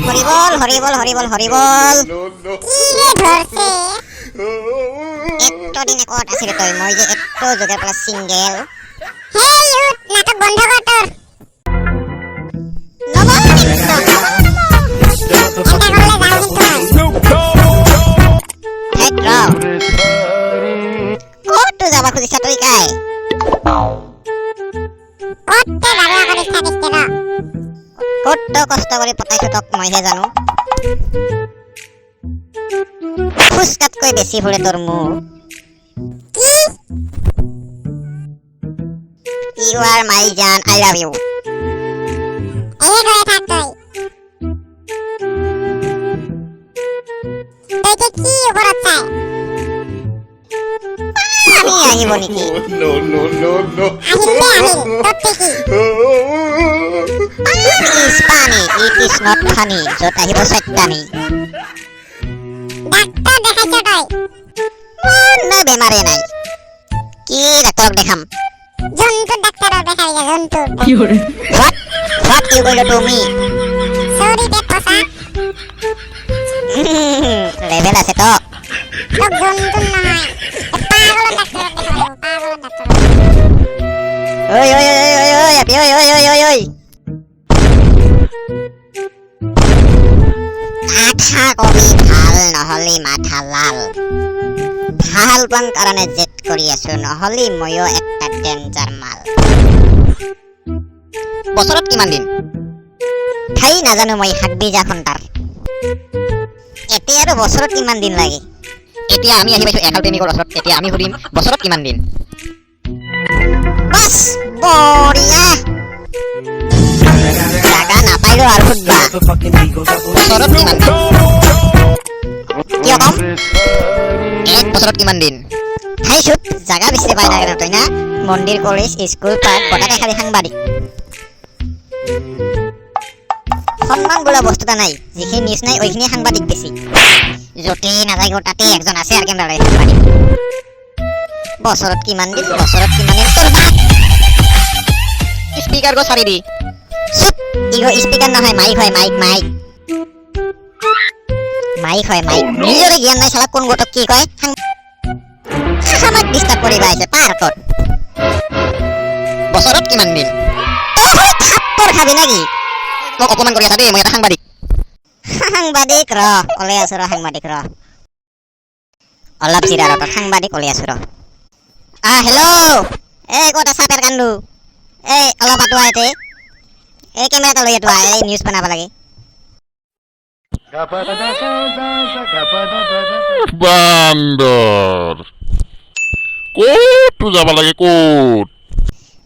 হরিবল হরিবল হরিবল হরিবল কি ধরছে এত দিনে কত আছিল তই মই যে এত যোগের প্লাস সিঙ্গেল হে ইউথ নাটক বন্ধ কর তোর কত যাবা খুঁজিছা তই কাই কত যাবা করিস থাকিস কেন কত কষ্ট করে পতাইছো তক মইহে জানো ফুসকাতকৈ বেছি ফুৰে তোৰ মুখ কি ইউ আর মাই জান আই লাভ ইউ এই করে থাক তুই কি উপরত চাই আমি আহিব নেকি No, no, no, no. আহিল দে আহিল তোর কি is funny it is not funny যত আহিব সত্যানি ডাক্তার দেখাইছ তুই না বেমারে নাই কি ডাক্তারক দেখাম জন্তুর ডাক্তার দেখাই জন্তুর what you going to do me sorry পেট পচা লেভেল আছে তো তোক জন্তুর নহয় পাগল ডাক্তার দেখাই পাগল ডাক্তার ওই ওই ওই ওই ওই আপি ওই ওই ওই ওই ওই মাথা কবি ভাল নহলি মাথা লাল ভাল পান কাৰণে জেদ কৰি আছো নহলি ময়ো একটা ডেঞ্জাৰ মাল বছৰত কিমান দিন ঠাই নাজানো মই হাগবিজা খন্তাৰ এতিয়া আৰু বছৰত কিমান দিন লাগে এতিয়া আমি আহি পাইছো একাল প্ৰেমিকৰ ওচৰত এতিয়া আমি সুধিম বছৰত কিমান দিন বাস বঢ়িয়া জাগা নাপাইলো আৰু সুধবা বছৰত কিমান দিন কিয় কম এক বছৰত কিমান দিন ঠাই সুধ জাগা বিচাৰি পাই নাগে তই না মন্দিৰ কলেজ স্কুল পাৰ্ক গোটাকে খালি সাংবাদিক সন্মান বোলা বস্তু এটা নাই যিখিনি নিউজ নাই ওইখিনি সাংবাদিক বেছি য'তে নাযায় তাতে একজন আছে আৰু কেমেৰা সাংবাদিক বছৰত কিমান দিন তোৰ স্পিকাৰ গো চাৰি দি চুপ ইগো স্পিকাৰ নহয় মাইক হয় মাইক হয় মাইক নিজৰে জ্ঞান নাই চালা কোন গোটক কি কয় আমাক ডিষ্টাৰ্ব কৰিবা আহিছে পাৰ্কত বছৰত কিমান দিন থাপ্পৰ খাবি নেকি মোক অপমান কৰি আছা দেই মই এটা সাংবাদিক ৰ ওলাই আছো ৰ সাংবাদিক ৰ অলপ জিৰা ৰ তোৰ সাংবাদিক ওলাই আছো ৰ হেল্ল' এই ক'ত আছা পেৰ কান্দু এই অলপ আঁতোৱা এতে এই কেমেৰাটা লৈ আঁতোৱা এই নিউজ বনাব লাগে বান্দৰ ক'তো যাব লাগে ক'ত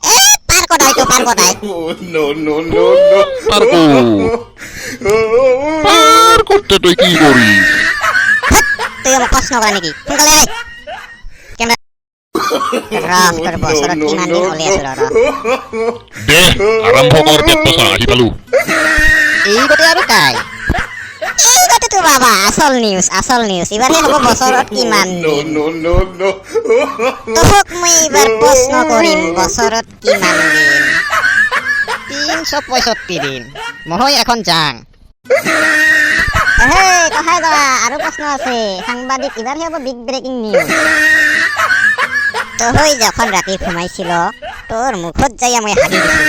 এই পাৰ্কত হয়তো পাৰ্কত আই No, no, no, no. পাৰ্কতে তই কি কৰিছ তুই মোক প্ৰশ্ন কৰা নেকি সোনকালে আই কেমেৰা তোৰ বছৰত কিমান দিন ওলাই আছো ৰ দে আৰম্ভ কৰ পেট পচা আহি পালো এই গতে আৰু কাই এই গতেতো বাবা আসল নিউজ এবাৰহে হ'ব বছৰত কিমান No, দিন no, no, no. তোক মই এইবাৰ প্ৰশ্ন কৰিম বছৰত কিমান দিন 365 দিন মই এখন যাং হেই কহাই যোৱা আৰু প্ৰশ্ন আছে সাংবাদিক এবাৰহে হ'ব বিগ ব্ৰেকিং নিউজ তই যখন ৰাতি ঘুমাইছিল তোৰ মুখত যাইয়া মই হাগি দিছো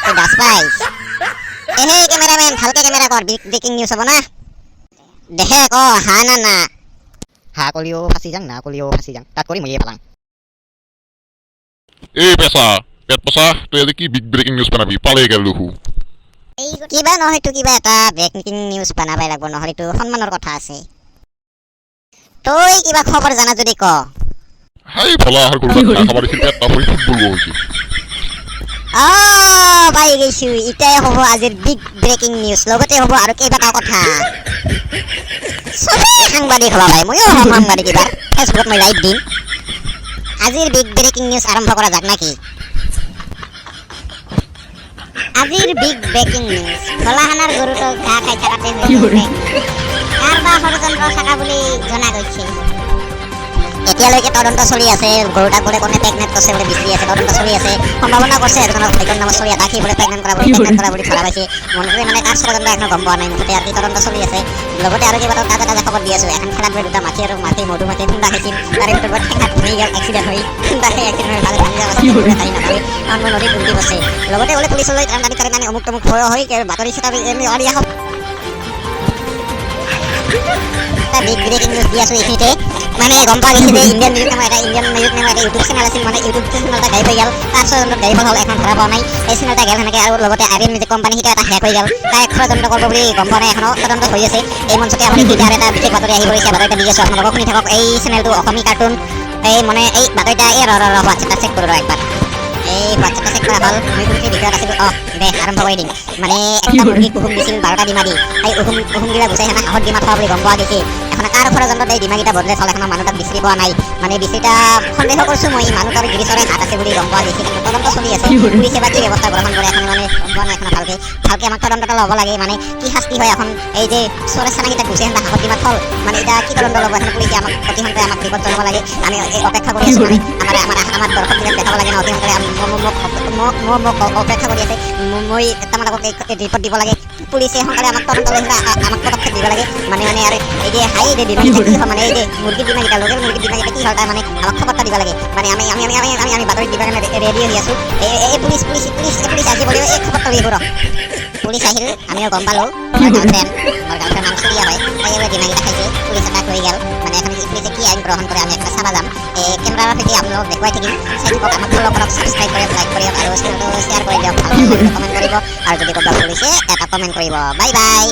তই দাস পাইছ এই কেমেৰামেন ভালকে কেমেৰা কৰ বিগ ব্ৰেকিং নিউজ হ'ব না দেখে ক হা না হা কলিও ফাঁচি যাং না কলিও ফাঁচি যাং তাত কৰি মইয়ে পালাং এই পেচা পেট পচা তই আজি কি বিগ ব্ৰেকিং নিউজ বনাবি পালে গেল দেখো কিবা নহয়তো কিবা এটা ব্ৰেকিং নিউজ বনাবাই লাগব নহলেতো সন্মানৰ কথা আছে তই কিবা খবৰ জানা যদি ক হাই ভলা আহাৰ কৰবা খাবাৰ দিছিল পেট নাভৰি ফুটবল গৈছে পাই গৈছো ইটাই হ'ব আজিৰ বিগ ব্ৰেকিং নিউজ লগতে হ'ব আৰু কেইবাটাও কথা চবেই সাংবাদিক হ'ব পাৰে ময়ো হ'ম সাংবাদিক এবাৰ ফেচবুকত মই লাইভ দিম আজিৰ বিগ ব্ৰেকিং নিউজ আৰম্ভ কৰা যাক নাকি আজিৰ বিগ ব্ৰেকিং নিউজ ভলাহানাৰ গৰুটোক ঘাঁহ খাই থাকাতে কাৰোবাৰ ষড়যন্ত্ৰ থকা বুলি জনা গৈছে এতিয়ালৈকে তদন্ত চলি আছে গৰুটাক বোলে কোনে প্ৰেগনেণ্ট কৰিছে বোলে বিচাৰি আছে তদন্ত চলি আছে সম্ভাৱনা কৰিছে এজনৰ ভাইকৰ নামত চলি তাক সি বোলে প্ৰেগনেণ্ট কৰা বুলি ধৰা পাইছে মনটোৱে মানে কাজ পৰ্যন্ত এখন গম পোৱা নাই মুঠতে আজি তদন্ত চলি আছে লগতে আৰু কিবা তাজা তাজা খবৰ দি আছো এখন খেলাত বোলে দুটা মাখি আৰু মধুমাখি খুন্দা খাইছিল তাৰে ভিতৰত বোলে ঠেঙাত ভাঙি গ'ল এক্সিডেণ্ট হৈ খুন্দা খাই এক্সিডেণ্ট হৈ ভালে ভাঙি যাব কাহি নাপালে কাৰণ মই নদীত উলটি গৈছে লগতে বোলে পুলিচলৈ তাৰি অমুক তমুক ভয় হৈ বাতৰি চেতাবি অৰিয়া হওক বিগ ব্ৰেকিং নিউজ দি আছো এইখিনিতে মানে গম পোৱা গৈছে যে ইণ্ডিয়ান নিউজ নামৰ এটা ইউটিউব চেনেল আছিল মানে ইউটিউব চেনেলটা গাইব হৈ গ'ল তাৰ পিছত গাইব হ'ল এখন ধৰা পোৱা নাই এই চেনেলটা গেল সেনেকৈ আৰু লগতে আইৰিন মিউজিক কোম্পানী সেইটো এটা হেক হৈ গ'ল তাই তদন্ত কৰিব বুলি গম পোৱা নাই এখনো তদন্ত হৈ আছে এই মঞ্চতে আপুনি টুইটাৰ এটা বিশেষ বাতৰি আহি পৰিছে বাতৰিটা দি আছো আপোনালোকক শুনি থাকক এই চেনেলটো অসমী কাৰ্টুন এই মানে এই বাতৰিটা এই হোৱাটছএপটা চেক কৰোঁ একবাৰ এই হোৱাটছএপটা চেক কৰা হ'ল মই কোনখিনি ভিতৰত আছিলোঁ দে আৰম্ভ কৰি দিম মানে একটা মুৰ্গী কুহুম দিছিল 12টা ডিমা দি এই উহুমগিলা গুচাই সেনা হাঁহত ডিমা থোৱা বুলি গম পোৱা গৈছে এখন কাৰ পৰ্যন্ত এই ডিমাকেইটা বদলে চলে এখন মানুহ তাক বিচাৰি পোৱা নাই মানে বিচাৰিটা সন্দেহ কৰিছোঁ মই মানুহ তাৰ গিৰিচৰে হাত আছে বুলি গম পোৱা গৈছে কিন্তু তদন্ত চলি আছে পুলিচে বা কি ব্যৱস্থা গ্ৰহণ কৰে এখন মানে গম পোৱা নাই এখন ভালকে আমাক তদন্তটা ল'ব লাগে মানে কি শাস্তি হয় এখন এই যে চৰে চানাকেইটা গুচাই সেনা হাঁহত ডিমা থল মানে এতিয়া কি তদন্ত ল'ব এখন পুলিচে আমাক অতি সোনকালে আমাক ৰিপৰ্ট জনাব লাগে আমি অপেক্ষা কৰি আছোঁ মানে আমাৰ দৰ্শকবিলাক দেখাব লাগে ন অতি সোনকালে মোক অপেক্ষা কৰি আছে মই তোমালোকক এই ৰিপৰ্ট দিব লাগে পুলিচে সোনকালে আমাক তদন্ত লৈ আমাক পদক্ষেপ দিব লাগে মানে আৰু এই যে হাই এই ডিমাকেইটা কি হয় মানে এই যে মুৰ্গীৰ ডিমাকেইটা লোকেল মুৰ্গীৰ ডিমাকেইটা কি হয় তাৰ মানে আমাক খবৰটা দিব লাগে মানে আমি বাতৰিত দিবৰ কাৰণে ৰেডি হৈ আছোঁ এই পুলিচ আহি পৰিব এই খবৰটা দিব পুলিচ আহিল আমিও গম পালোঁ মোৰ গাৰ্লফ্ৰেণ্ড নাম চুৰিয়া হয় তাই ডিমাকেইটা খাইছে পুলিচ এটাক লৈ গ'ল মানে এখন পুলিচে কি আইন গ্ৰহণ কৰে আমি একটা চাব যাম কেমেৰাৰ সৈতে আপোনালোকক দেখুৱাই থাকিম চাই থাকক আমাক ফ'ল' কৰক ছাবস্ক্ৰাইব কৰক লাইক কৰক আৰু চেনেলটো শ্বেয়াৰ কৰি দিয়ক ভাল কমেণ্ট কৰিব আৰু যদি ক'ৰবাত পুলিচে এটা কমেণ্ট কৰিব বাই বাই